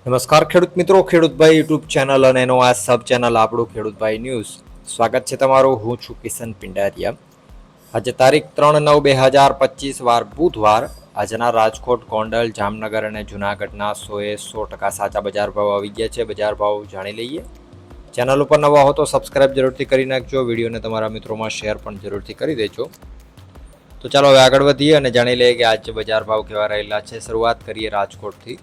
નમસ્કાર ખેડૂત મિત્રો, ખેડૂતભાઈ યુટ્યુબ ચેનલ અને એનો આ સબ ચેનલ આપણું ખેડૂતભાઈ ન્યૂઝ. સ્વાગત છે તમારું. હું છું કિશન પિંડારિયા. આજે તારીખ 3/9/2025 વાર બુધવાર. આજના રાજકોટ, ગોંડલ, જામનગર અને જૂનાગઢના 100% સાચા બજાર ભાવ આવી ગયા છે. બજાર ભાવ જાણી લઈએ. ચેનલ ઉપર નવા હો તો સબસ્ક્રાઇબ જરૂરથી કરી નાખજો. વિડીયોને તમારા મિત્રોમાં શેર પણ જરૂરથી કરી દેજો. તો ચાલો હવે આગળ વધીએ અને જાણી લઈએ કે આજે બજાર ભાવ કેવા રહેલા છે. શરૂઆત કરીએ રાજકોટથી.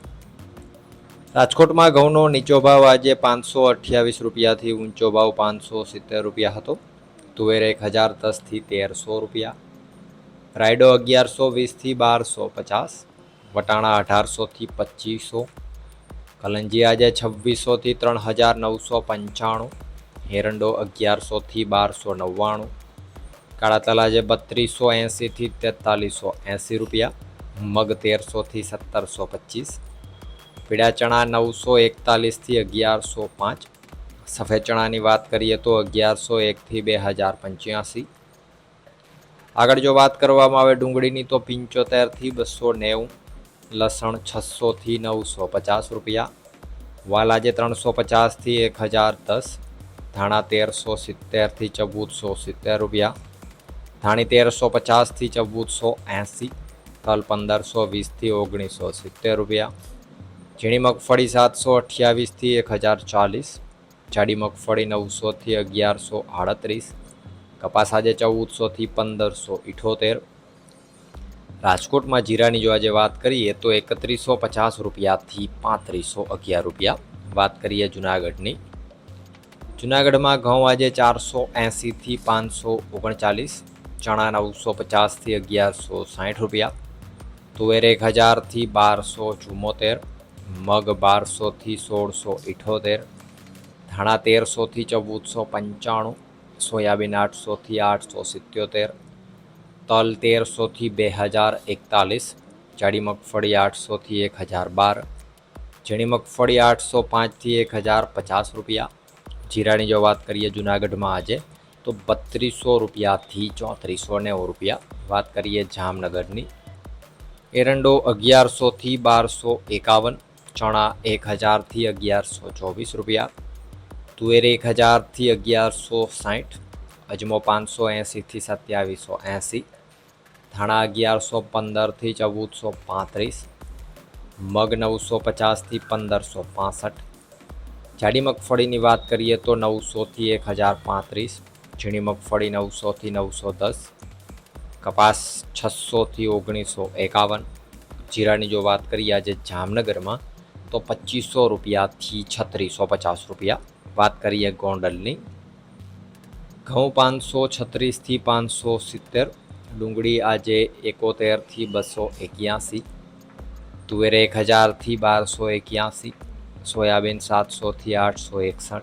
રાજકોટમાં ઘઉંનો નીચો ભાવ આજે 528 રૂપિયાથી ઊંચો ભાવ 570 રૂપિયા હતો. તુવેર 1010થી 1300 રૂપિયા. રાયડો 1120થી 1250. વટાણા 1800થી 2500. કલંજી આજે 2600થી 3995. એરંડો 1100થી 1299. કાળા તલ આજે 3280થી 4380 રૂપિયા. મગ 1300થી 1725. પીળા ચણા 941થી 1105. સફેદ ચણાની વાત કરીએ તો 1101થી 2085. આગળ જો વાત કરવામાં આવે ડુંગળીની તો 75થી 290. લસણ 600થી 950 રૂપિયા. વાલ આજે 350થી 1010. ધાણા 1370થી 1470 રૂપિયા. ધાણી 1350થી 1480. તલ 1520થી 1970 રૂપિયા. ઝીણી મગફળી 728થી 1040. જાડી મગફળી 900થી 1138. કપાસ આજે 1400થી 1578. રાજકોટમાં જીરાની જો આજે વાત કરીએ તો 3150 રૂપિયાથી 3511 રૂપિયા. વાત કરીએ જૂનાગઢની. જૂનાગઢમાં ઘઉં આજે 480થી 539. ચણા 950થી 1160 રૂપિયા. તુવેર 1000થી 1274. મગ 1200થી 1678. ધાણા 1300થી 1495. સોયાબીન 800થી 877. તલ 1300થી 2041. જાડી મગફળી 800થી 1012. ઝીણી મગફળી 805થી 1050 રૂપિયા. જીરાની જો વાત કરીએ જૂનાગઢમાં આજે તો 3200 રૂપિયાથી 3490 રૂપિયા. વાત કરીએ જામનગરની. એરંડો 1100થી 1251. ચણા 1000થી 1124 રૂપિયા. તુવેર 1000થી 1160. અજમો 580થી 2780. ધાણા 1115થી 1435. મગ 950થી 1565. જાડી મગફળીની વાત કરીએ તો 900થી 1035. ઝીણી મગફળી 900થી 910. કપાસ 600થી 1951. જીરાની જો વાત કરીએ આજે જામનગરમાં તો 2500 રૂપિયાથી 3650 રૂપિયા. વાત કરીએ ગોંડલની. ઘઉં 536થી 570. ડુંગળી આજે 71થી 281. તુવેર 1000થી 1281. સોયાબીન 700થી 861.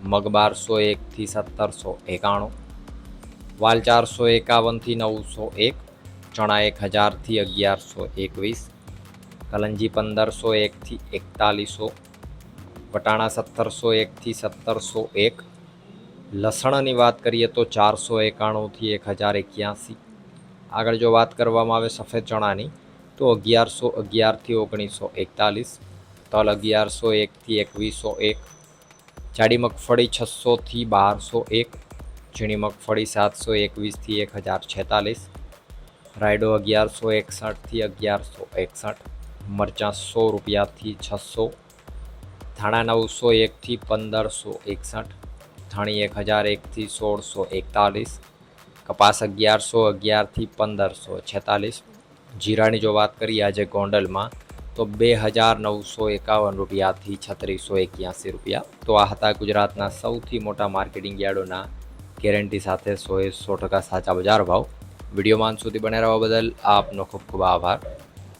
મગ 1201થી 1791. વાલ 451થી 901. ચણા 1000થી 1121. કલંજી 1501થી 4100. વટાણા 1701થી 1701. લસણની વાત કરીએ તો 491થી 1081. આગળ જો વાત કરવામાં આવે સફેદ ચણાની તો 1111થી 1941. તલ 1101થી 2101. જાડી મગફળી 600થી 1201. ઝીણી મગફળી 721થી 1046. રાયડો 1161થી 1161. મરચાં 100 રૂપિયાથી 600. ધાણા 901થી 1561. ધાણી 1001થી 1641. કપાસ 1111થી 1546. જીરાની જો વાત કરીએ આજે ગોંડલમાં તો 2951 રૂપિયાથી 3681 રૂપિયા. તો આ હતા ગુજરાતના સૌથી મોટા માર્કેટિંગ યાર્ડોના ગેરંટી સાથે 100% સાચા બજાર ભાવ. વિડીયોમાં અંત સુધી બને રહેવા બદલ આપનો ખૂબ ખૂબ આભાર.